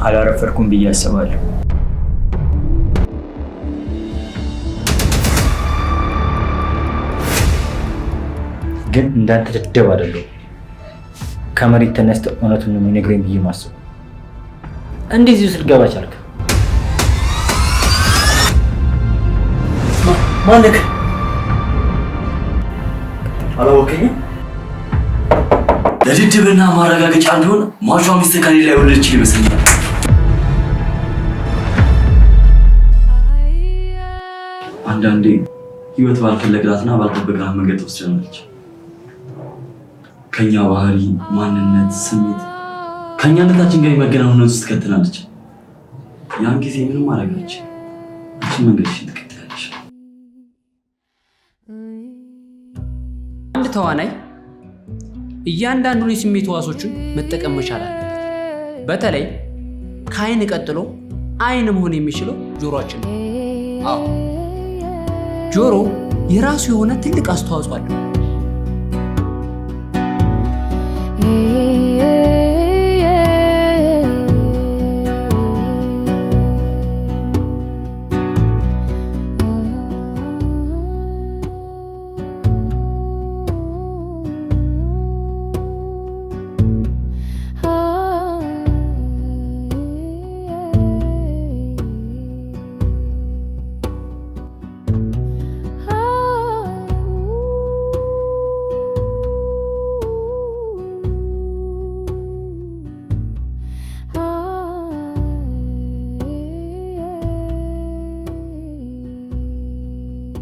አላረፈርኩም ብዬ አስባለሁ። ግን እንዳንተ ደደብ አይደለሁ። ከመሬት ተነስተህ እውነቱን ነው የሚነግረኝ ብዬ ማስብ። እንዴት እዚሁ ልትገባ ቻልክ? ማነክ? አላወቀኝም። ለድድብና ማረጋገጫ እንዲሆን ማሿ ሚስት ከሌላ የወለደች ይመስለኛል። አንዳንዴ ህይወት ባልፈለግላትና ባልጠበቅላት መንገድ ትወስደናለች። ከኛ ባህሪ፣ ማንነት፣ ስሜት ከኛነታችን ጋር የመገናኘት ውስጥ ትከትናለች። ያን ጊዜ ምንም ማድረጋች እቺ መንገድሽን ትከተላለች። አንድ ተዋናይ እያንዳንዱን የስሜት ህዋሶችን መጠቀም መቻል አለበት። በተለይ ከአይን ቀጥሎ አይን መሆን የሚችለው ጆሮአችን ነው። አዎ ጆሮ የራሱ የሆነ ትልቅ አስተዋጽኦ አለው።